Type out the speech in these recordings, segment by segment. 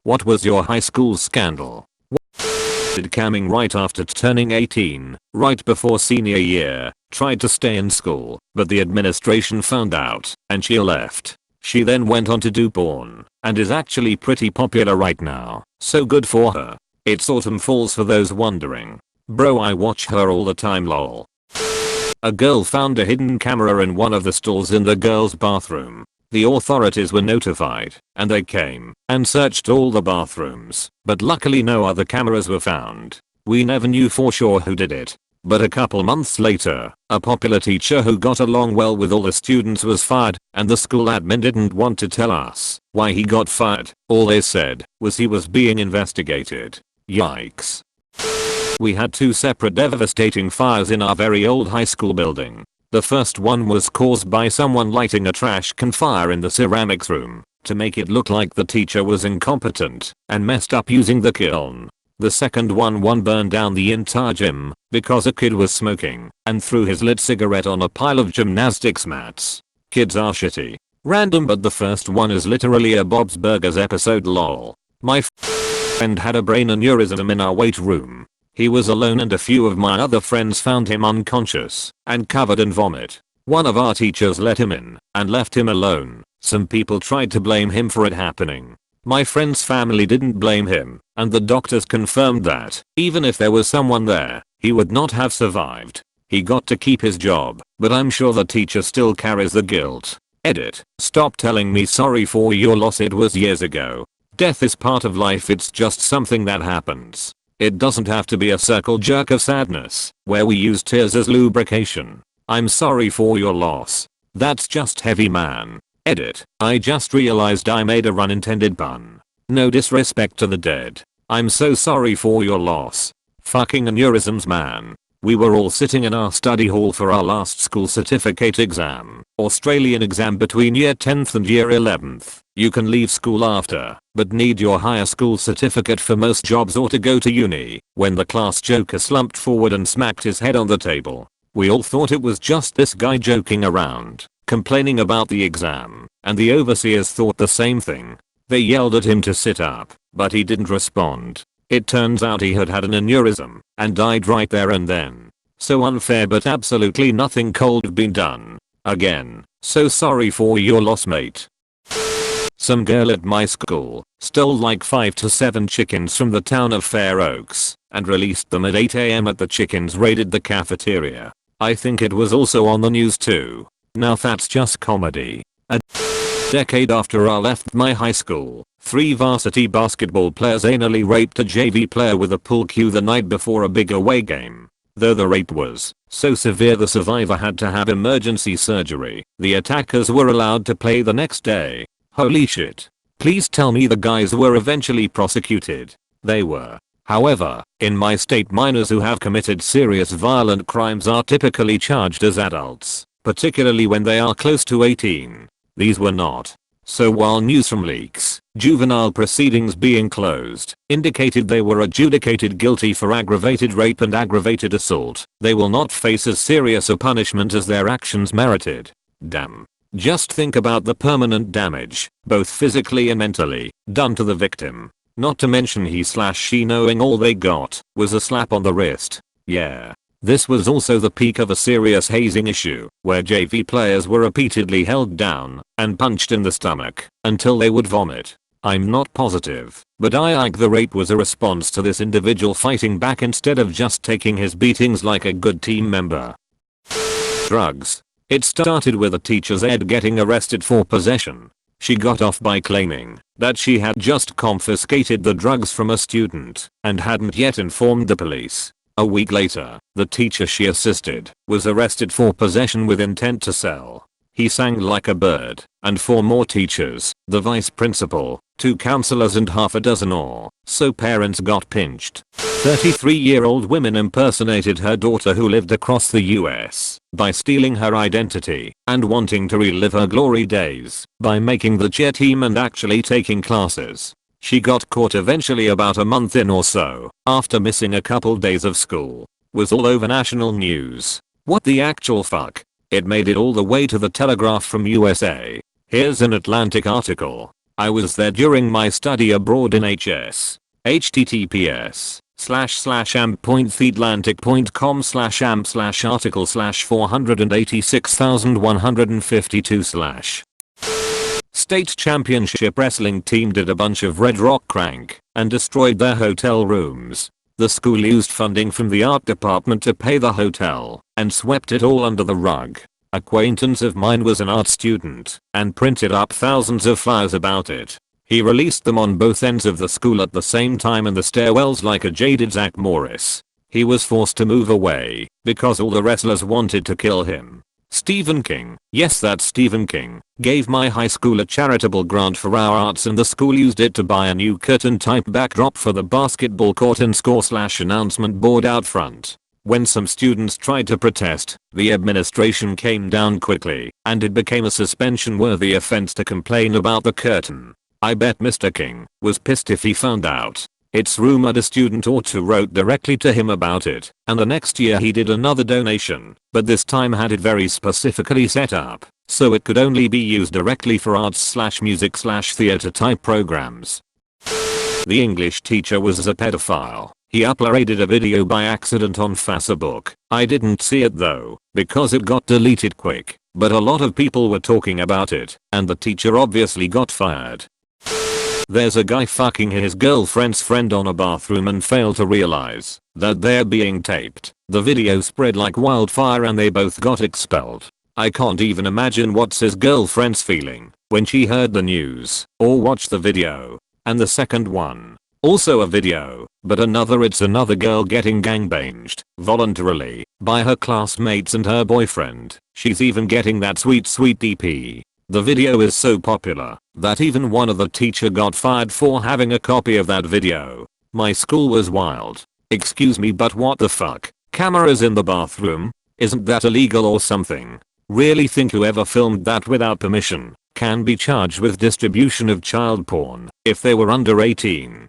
What was your high school scandal? Did camming right after turning 18, right before senior year, tried to stay in school, but the administration found out, and she left. She then went on to do porn, and is actually pretty popular right now, so good for her. It's autumn falls for those wondering. Bro, I watch her all the time lol. A girl found a hidden camera in one of the stalls in the girls' bathroom. The authorities were notified, and they came and searched all the bathrooms, but luckily no other cameras were found. We never knew for sure who did it. But a couple months later, a popular teacher who got along well with all the students was fired, and the school admin didn't want to tell us why he got fired. All they said was he was being investigated. Yikes. We had two separate devastating fires in our very old high school building. The first one was caused by someone lighting a trash can fire in the ceramics room to make it look like the teacher was incompetent and messed up using the kiln. The second one burned down the entire gym because a kid was smoking and threw his lit cigarette on a pile of gymnastics mats. Kids are shitty. Random, but the first one is literally a Bob's Burgers episode lol. My friend had a brain aneurysm in our weight room. He was alone and a few of my other friends found him unconscious and covered in vomit. One of our teachers let him in and left him alone. Some people tried to blame him for it happening. My friend's family didn't blame him, and the doctors confirmed that, even if there was someone there, he would not have survived. He got to keep his job, but I'm sure the teacher still carries the guilt. Edit. Stop telling me sorry for your loss, it was years ago. Death is part of life, it's just something that happens. It doesn't have to be a circle jerk of sadness, where we use tears as lubrication. I'm sorry for your loss. That's just heavy, man. Edit. I just realized I made a unintended pun. No disrespect to the dead. I'm so sorry for your loss. Fucking aneurysms, man. We were all sitting in our study hall for our last school certificate exam, Australian exam between year 10th and year 11th. You can leave school after, but need your higher school certificate for most jobs or to go to uni, when the class joker slumped forward and smacked his head on the table. We all thought it was just this guy joking around, complaining about the exam, and the overseers thought the same thing. They yelled at him to sit up, but he didn't respond. It turns out he had had an aneurysm and died right there and then. So unfair, but absolutely nothing could have been done. Again, so sorry for your loss, mate. Some girl at my school stole like 5 to 7 chickens from the town of Fair Oaks and released them at 8 AM at the chickens raided the cafeteria. I think it was also on the news too. Now that's just comedy. A decade after I left my high school, 3 varsity basketball players anally raped a JV player with a pool cue the night before a big away game. Though the rape was so severe the survivor had to have emergency surgery, the attackers were allowed to play the next day. Holy shit. Please tell me the guys were eventually prosecuted. They were. However, in my state, minors who have committed serious violent crimes are typically charged as adults, particularly when they are close to 18. These were not. So while news from leaks, juvenile proceedings being closed, indicated they were adjudicated guilty for aggravated rape and aggravated assault, they will not face as serious a punishment as their actions merited. Damn. Just think about the permanent damage, both physically and mentally, done to the victim. Not to mention he/she knowing all they got was a slap on the wrist. Yeah. This was also the peak of a serious hazing issue, where JV players were repeatedly held down and punched in the stomach until they would vomit. I'm not positive, but I think the rape was a response to this individual fighting back instead of just taking his beatings like a good team member. Drugs. It started with a teacher's aide getting arrested for possession. She got off by claiming that she had just confiscated the drugs from a student and hadn't yet informed the police. A week later, the teacher she assisted was arrested for possession with intent to sell. He sang like a bird, and 4 more teachers, the vice principal, 2 counselors and half a dozen or so parents got pinched. 33-year-old woman impersonated her daughter who lived across the US by stealing her identity and wanting to relive her glory days by making the cheer team and actually taking classes. She got caught eventually about a month in or so after missing a couple days of school. Was all over national news. What the actual fuck? It made it all the way to the Telegraph from USA. Here's an Atlantic article. I was there during my study abroad in HS. https://amp.feedlantic.com/article/486,152/ State Championship Wrestling team did a bunch of Red Rock crank and destroyed their hotel rooms. The school used funding from the art department to pay the hotel and swept it all under the rug. Acquaintance of mine was an art student and printed up thousands of flyers about it. He released them on both ends of the school at the same time in the stairwells like a jaded Zach Morris. He was forced to move away because all the wrestlers wanted to kill him. Stephen King, yes that's Stephen King, gave my high school a charitable grant for our arts and the school used it to buy a new curtain type backdrop for the basketball court and score/announcement board out front. When some students tried to protest, the administration came down quickly and it became a suspension-worthy offense to complain about the curtain. I bet Mr. King was pissed if he found out. It's rumored a student or two wrote directly to him about it, and the next year he did another donation, but this time had it very specifically set up, so it could only be used directly for arts/music/theater type programs. The English teacher was a pedophile. He uploaded a video by accident on Facebook. I didn't see it though, because it got deleted quick, but a lot of people were talking about it, and the teacher obviously got fired. There's a guy fucking his girlfriend's friend on a bathroom and failed to realize that they're being taped. The video spread like wildfire and they both got expelled. I can't even imagine what's his girlfriend's feeling when she heard the news or watched the video. And the second one, also a video, but it's another girl getting gangbanged voluntarily by her classmates and her boyfriend. She's even getting that sweet DP. The video is so popular that even one of the teacher got fired for having a copy of that video. My school was wild. Excuse me, but what the fuck? Cameras in the bathroom? Isn't that illegal or something? Really think whoever filmed that without permission can be charged with distribution of child porn if they were under 18.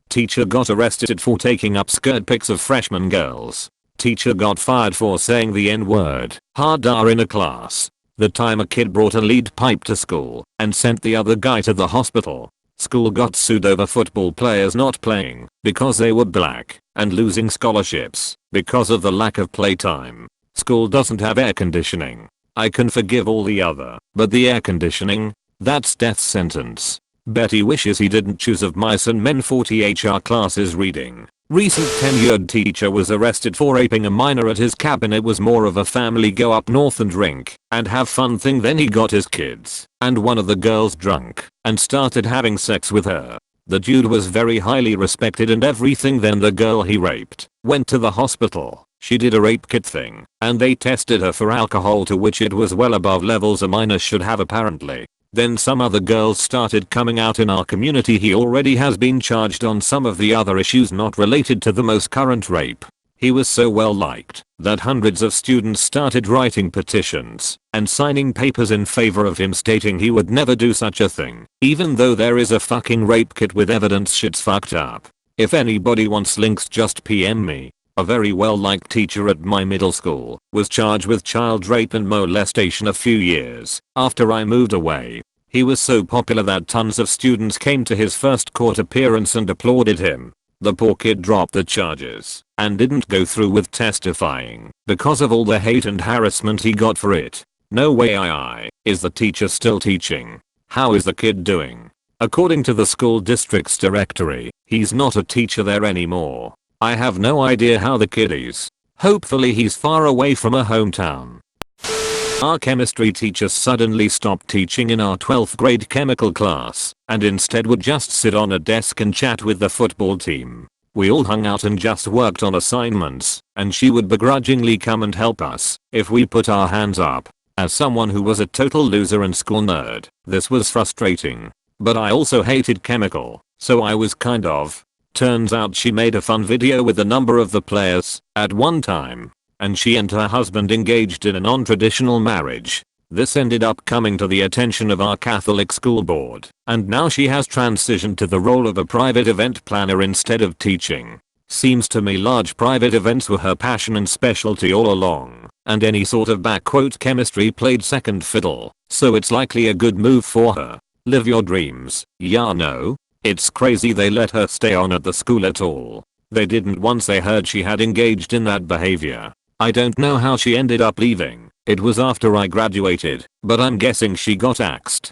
Teacher got arrested for taking up skirt pics of freshman girls. Teacher got fired for saying the N-word hard R in a class. The time a kid brought a lead pipe to school and sent the other guy to the hospital. School got sued over football players not playing because they were black and losing scholarships because of the lack of playtime. School doesn't have air conditioning. I can forgive all the other, but the air conditioning? That's death sentence. Betty wishes he didn't choose of Mice and Men 40 HR classes reading. Recent tenured teacher was arrested for raping a minor at his cabin. It was more of a family go up north and drink and have fun thing. Then he got his kids and one of the girls drunk and started having sex with her. The dude was very highly respected and everything. Then the girl he raped went to the hospital. She did a rape kit thing and they tested her for alcohol, to which it was well above levels a minor should have apparently. Then some other girls started coming out in our community. He already has been charged on some of the other issues not related to the most current rape. He was so well liked that hundreds of students started writing petitions and signing papers in favor of him, stating he would never do such a thing. Even though there is a fucking rape kit with evidence, shit's fucked up. If anybody wants links, just PM me. A very well-liked teacher at my middle school was charged with child rape and molestation a few years after I moved away. He was so popular that tons of students came to his first court appearance and applauded him. The poor kid dropped the charges and didn't go through with testifying because of all the hate and harassment he got for it. No way. Is the teacher still teaching? How is the kid doing? According to the school district's directory, he's not a teacher there anymore. I have no idea how the kid is. Hopefully he's far away from a hometown. Our chemistry teacher suddenly stopped teaching in our 12th grade chemical class and instead would just sit on a desk and chat with the football team. We all hung out and just worked on assignments, and she would begrudgingly come and help us if we put our hands up. As someone who was a total loser and school nerd, this was frustrating. But I also hated chemical, so I was kind of. Turns out she made a fun video with a number of the players at one time, and she and her husband engaged in a non-traditional marriage. This ended up coming to the attention of our Catholic school board, and now she has transitioned to the role of a private event planner instead of teaching. Seems to me large private events were her passion and specialty all along, and any sort of chemistry played second fiddle, so it's likely a good move for her. Live your dreams. Yeah, no. It's crazy they let her stay on at the school at all. They didn't once they heard she had engaged in that behavior. I don't know how she ended up leaving. It was after I graduated, but I'm guessing she got axed.